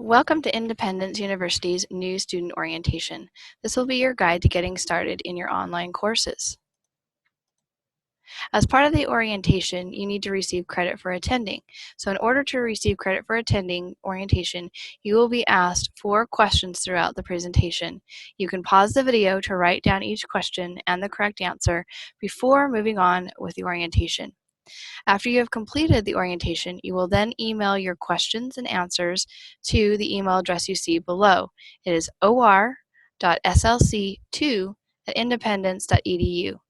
Welcome to Independence University's new student orientation. This will be your guide to getting started in your online courses. As part of the orientation, you need to receive credit for attending. So in order to receive credit for attending orientation, you will be asked 4 questions throughout the presentation. You can pause the video to write down each question and the correct answer before moving on with the orientation. After you have completed the orientation, you will then email your questions and answers to the email address you see below. It is or.slc2@independence.edu.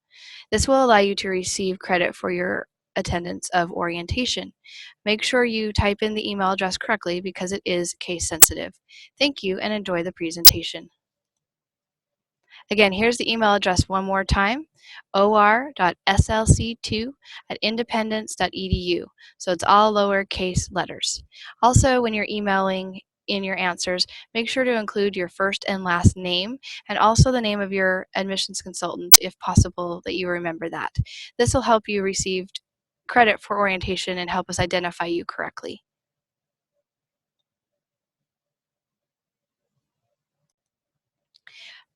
This will allow you to receive credit for your attendance of orientation. Make sure you type in the email address correctly because it is case sensitive. Thank you and enjoy the presentation. Again, here's the email address one more time, or.slc2@independence.edu. So it's all lowercase letters. Also, when you're emailing in your answers, make sure to include your first and last name and also the name of your admissions consultant, if possible, that you remember that. This will help you receive credit for orientation and help us identify you correctly.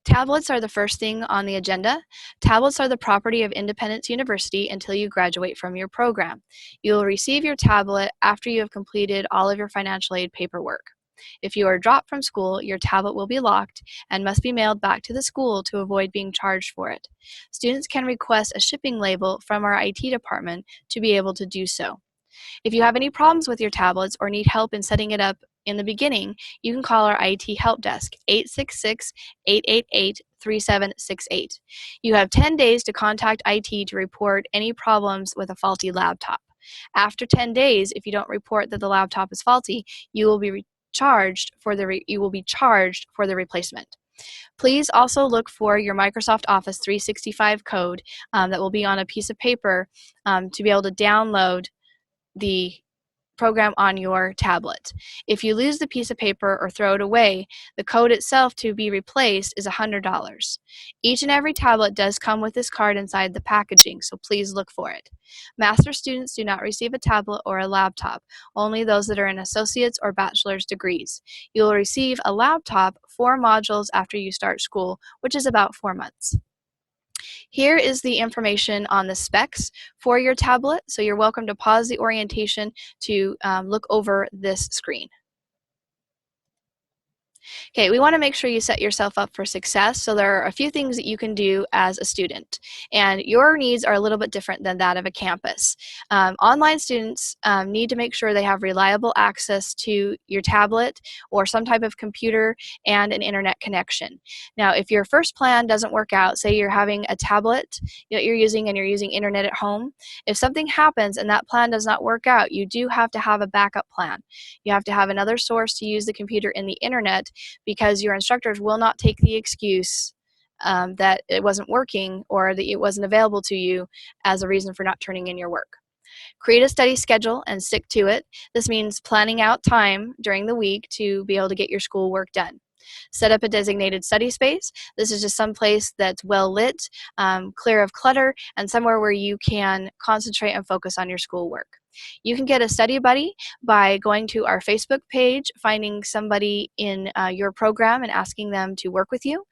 Tablets are the first thing on the agenda. Tablets are the property of Independence University until you graduate from your program. You will receive your tablet after you have completed all of your financial aid paperwork. If you are dropped from school, your tablet will be locked and must be mailed back to the school to avoid being charged for it. Students can request a shipping label from our IT department to be able to do so. If you have any problems with your tablets or need help in setting it up in the beginning, you can call our IT help desk, 866-888-3768. You have 10 days to contact IT to report any problems with a faulty laptop. After 10 days, if you don't report that the laptop is faulty, you will be charged for the replacement. Please also look for your Microsoft Office 365 code that will be on a piece of paper to be able to download the program on your tablet. If you lose the piece of paper or throw it away, the code itself to be replaced is $100. Each and every tablet does come with this card inside the packaging, so please look for it. Master students do not receive a tablet or a laptop, only those that are in associate's or bachelor's degrees. You will receive a laptop 4 modules after you start school, which is about 4 months. Here is the information on the specs for your tablet, so you're welcome to pause the orientation to look over this screen. Okay, we want to make sure you set yourself up for success, so there are a few things that you can do as a student, and your needs are a little bit different than that of a campus. Online students need to make sure they have reliable access to your tablet or some type of computer and an internet connection. Now, if your first plan doesn't work out, say you're having a tablet that you're using and you're using internet at home, if something happens and that plan does not work out, you do have to have a backup plan. You have to have another source to use the computer and the internet, because your instructors will not take the excuse that it wasn't working or that it wasn't available to you as a reason for not turning in your work. Create a study schedule and stick to it. This means planning out time during the week to be able to get your schoolwork done. Set up a designated study space. This is just some place that's well lit, clear of clutter, and somewhere where you can concentrate and focus on your schoolwork. You can get a study buddy by going to our Facebook page, finding somebody in your program and asking them to work with you.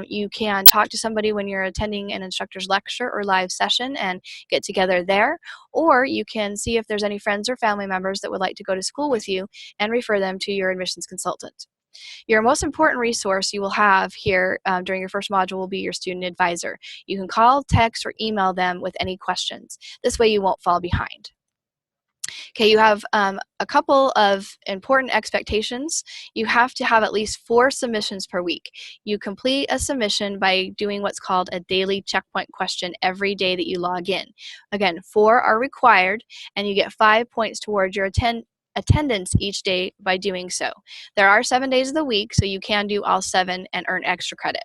You can talk to somebody when you're attending an instructor's lecture or live session and get together there, or you can see if there's any friends or family members that would like to go to school with you and refer them to your admissions consultant. Your most important resource you will have here during your first module will be your student advisor. You can call, text, or email them with any questions. This way you won't fall behind. Okay, you have a couple of important expectations. You have to have at least 4 submissions per week. You complete a submission by doing what's called a daily checkpoint question every day that you log in. Again, 4 are required, and you get 5 points towards your attendance each day by doing so. There are 7 days of the week, so you can do all 7 and earn extra credit.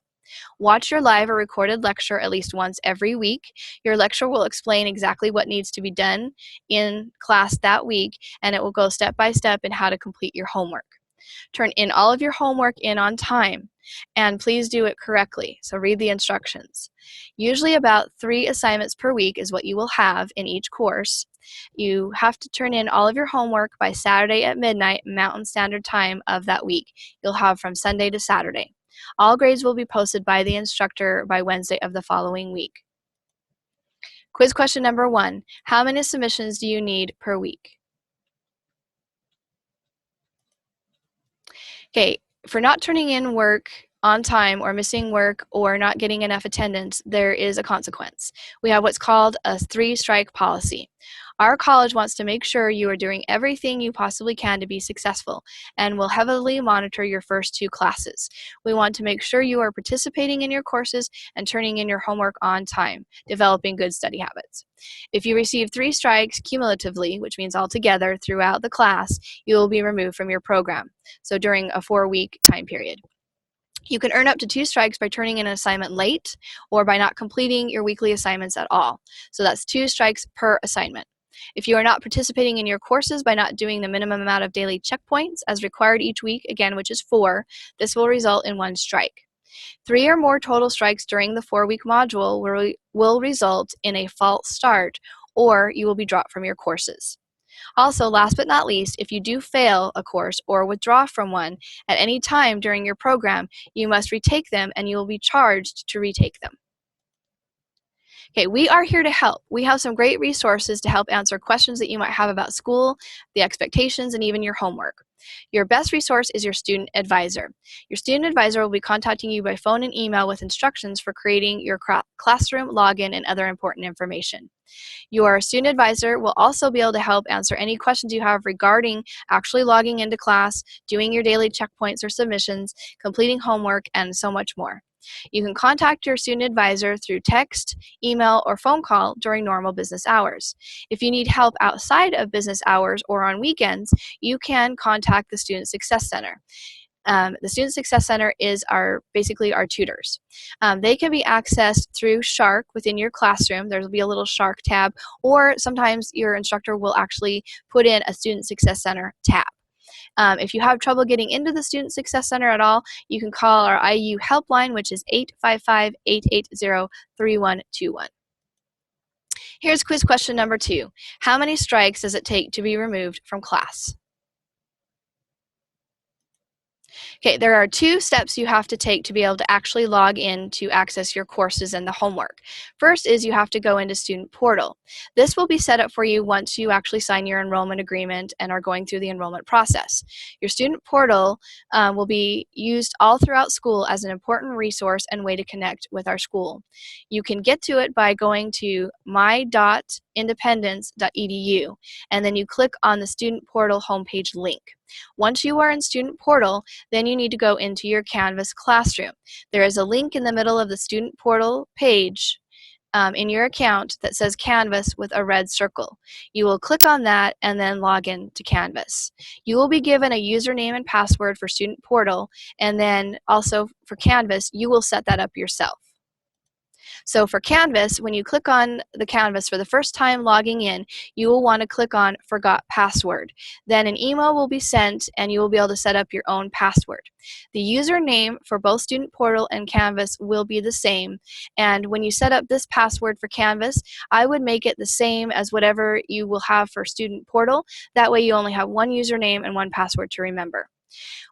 Watch your live or recorded lecture at least once every week. Your lecture will explain exactly what needs to be done in class that week, and it will go step by step in how to complete your homework. Turn in all of your homework in on time, and please do it correctly. So read the instructions. Usually about 3 assignments per week is what you will have in each course. You have to turn in all of your homework by Saturday at midnight Mountain Standard Time of that week. You'll have from Sunday to Saturday. All grades will be posted by the instructor by Wednesday of the following week. Quiz question number 1. How many submissions do you need per week? Okay, for not turning in work on time or missing work or not getting enough attendance, there is a consequence. We have what's called a 3-strike policy. Our college wants to make sure you are doing everything you possibly can to be successful and will heavily monitor your first 2 classes. We want to make sure you are participating in your courses and turning in your homework on time, developing good study habits. If you receive 3 strikes cumulatively, which means altogether throughout the class, you will be removed from your program, so during a 4-week time period. You can earn up to 2 strikes by turning in an assignment late or by not completing your weekly assignments at all. So that's 2 strikes per assignment. If you are not participating in your courses by not doing the minimum amount of daily checkpoints as required each week, again, which is 4, this will result in 1 strike. 3 or more total strikes during the 4-week module will result in a false start, or you will be dropped from your courses. Also, last but not least, if you do fail a course or withdraw from one at any time during your program, you must retake them and you will be charged to retake them. Okay, we are here to help. We have some great resources to help answer questions that you might have about school, the expectations, and even your homework. Your best resource is your student advisor. Your student advisor will be contacting you by phone and email with instructions for creating your classroom login and other important information. Your student advisor will also be able to help answer any questions you have regarding actually logging into class, doing your daily checkpoints or submissions, completing homework, and so much more. You can contact your student advisor through text, email, or phone call during normal business hours. If you need help outside of business hours or on weekends, you can contact the Student Success Center. The Student Success Center is basically our tutors. They can be accessed through Shark within your classroom. There will be a little Shark tab, or sometimes your instructor will actually put in a Student Success Center tab. If you have trouble getting into the Student Success Center at all, you can call our IU helpline, which is 855-880-3121. Here's quiz question number 2. How many strikes does it take to be removed from class? Okay, there are 2 steps you have to take to be able to actually log in to access your courses and the homework. First is you have to go into Student Portal. This will be set up for you once you actually sign your enrollment agreement and are going through the enrollment process. Your Student Portal will be used all throughout school as an important resource and way to connect with our school. You can get to it by going to my.independence.edu, and then you click on the Student Portal homepage link. Once you are in Student Portal, then you need to go into your Canvas classroom. There is a link in the middle of the Student Portal page in your account that says Canvas with a red circle. You will click on that and then log in to Canvas. You will be given a username and password for Student Portal, and then also for Canvas, you will set that up yourself. So for Canvas, when you click on the Canvas for the first time logging in, you will want to click on Forgot Password. Then an email will be sent and you will be able to set up your own password. The username for both Student Portal and Canvas will be the same, and when you set up this password for Canvas, I would make it the same as whatever you will have for Student Portal. That way you only have one username and one password to remember.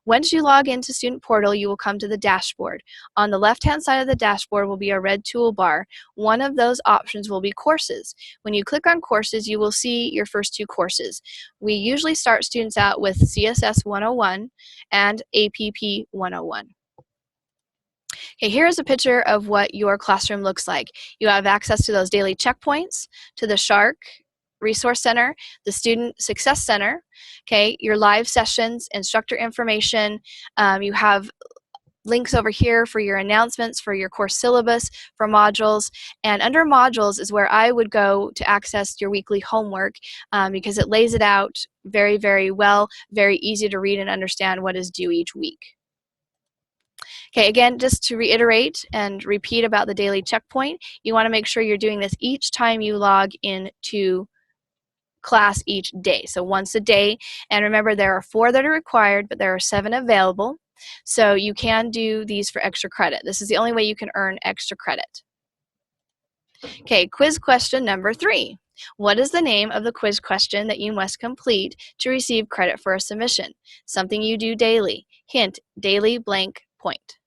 Once you log into Student Portal, you will come to the dashboard. On the left-hand side of the dashboard will be a red toolbar. One of those options will be Courses. When you click on Courses, you will see your first 2 courses. We usually start students out with CSS 101 and APP 101. Okay, here's a picture of what your classroom looks like. You have access to those daily checkpoints, to the Shark Resource Center, the Student Success Center, okay, your live sessions, instructor information. You have links over here for your announcements, for your course syllabus, for modules, and under modules is where I would go to access your weekly homework because it lays it out very, very well, very easy to read and understand what is due each week. Okay, again, just to reiterate and repeat about the daily checkpoint, you want to make sure you're doing this each time you log into class each day. So once a day, and remember there are 4 that are required, but there are 7 available. So you can do these for extra credit. This is the only way you can earn extra credit. Okay, quiz question number 3. What is the name of the quiz question that you must complete to receive credit for a submission? Something you do daily. Hint, daily blank point.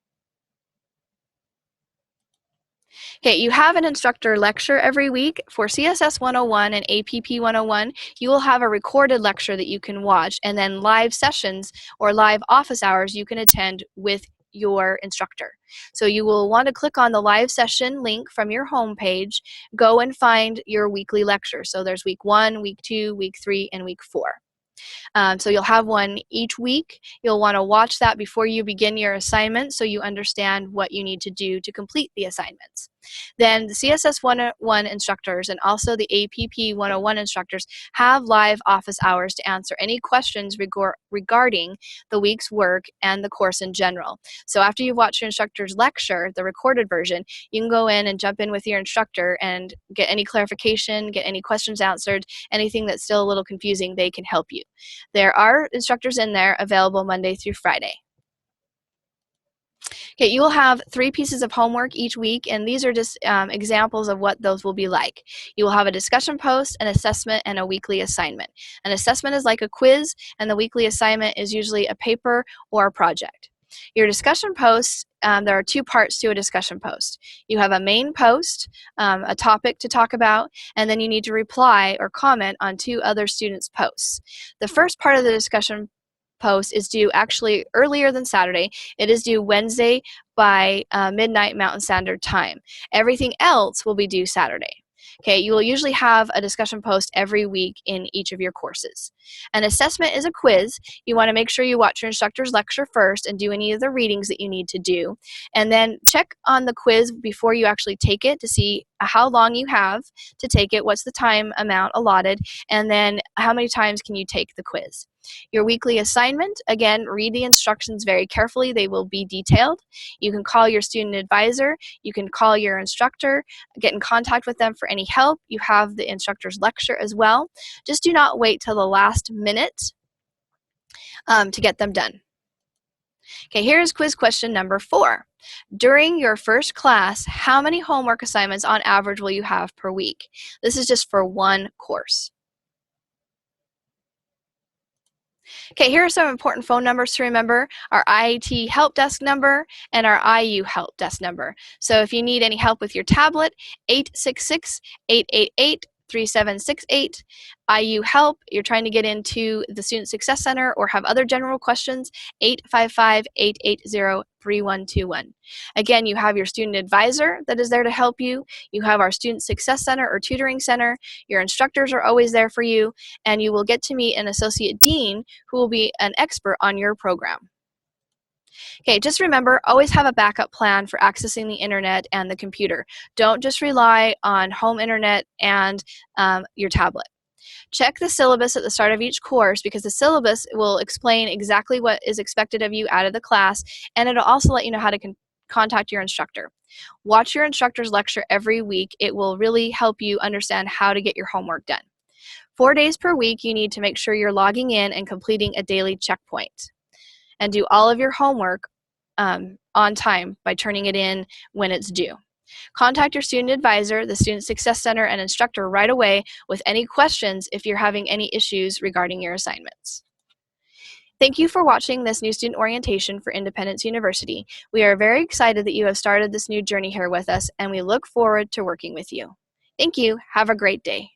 Okay, you have an instructor lecture every week. For CSS 101 and APP 101, you will have a recorded lecture that you can watch, and then live sessions or live office hours you can attend with your instructor. So you will want to click on the live session link from your home page, go and find your weekly lecture. So there's week 1, week 2, week 3, and week 4. So you'll have one each week. You'll want to watch that before you begin your assignment so you understand what you need to do to complete the assignments. Then the CSS 101 instructors and also the APP 101 instructors have live office hours to answer any questions regarding the week's work and the course in general. So after you've watched your instructor's lecture, the recorded version, you can go in and jump in with your instructor and get any clarification, get any questions answered, anything that's still a little confusing, they can help you. There are instructors in there available Monday through Friday. Okay, you will have 3 pieces of homework each week, and these are just examples of what those will be like. You will have a discussion post, an assessment, and a weekly assignment. An assessment is like a quiz, and the weekly assignment is usually a paper or a project. Your discussion posts, there are 2 parts to a discussion post. You have a main post, a topic to talk about, and then you need to reply or comment on 2 other students' posts. The first part of the discussion post is due actually earlier than Saturday. It is due Wednesday by midnight Mountain Standard Time. Everything else will be due Saturday. Okay, you will usually have a discussion post every week in each of your courses. An assessment is a quiz. You want to make sure you watch your instructor's lecture first and do any of the readings that you need to do. And then check on the quiz before you actually take it to see how long you have to take it, what's the time amount allotted, and then how many times can you take the quiz. Your weekly assignment, again, read the instructions very carefully. They will be detailed. You can call your student advisor. You can call your instructor, get in contact with them for any help. You have the instructor's lecture as well. Just do not wait till the last minute to get them done. Okay, here's quiz question number 4. During your first class, how many homework assignments on average will you have per week? This is just for one course. Okay, here are some important phone numbers to remember. Our IAT help desk number and our IU help desk number. So if you need any help with your tablet, 866-888-3768. IU help, you're trying to get into the Student Success Center or have other general questions, 855-880-3121. Again, you have your student advisor that is there to help you. You have our Student Success Center or Tutoring Center. Your instructors are always there for you, and you will get to meet an associate dean who will be an expert on your program. Okay, just remember, always have a backup plan for accessing the internet and the computer. Don't just rely on home internet and your tablet. Check the syllabus at the start of each course because the syllabus will explain exactly what is expected of you out of the class, and it'll also let you know how to contact your instructor. Watch your instructor's lecture every week. It will really help you understand how to get your homework done. 4 days per week, you need to make sure you're logging in and completing a daily checkpoint. And do all of your homework on time by turning it in when it's due. Contact your student advisor, the Student Success Center, and instructor right away with any questions if you're having any issues regarding your assignments. Thank you for watching this new student orientation for Independence University. We are very excited that you have started this new journey here with us, and we look forward to working with you. Thank you. Have a great day.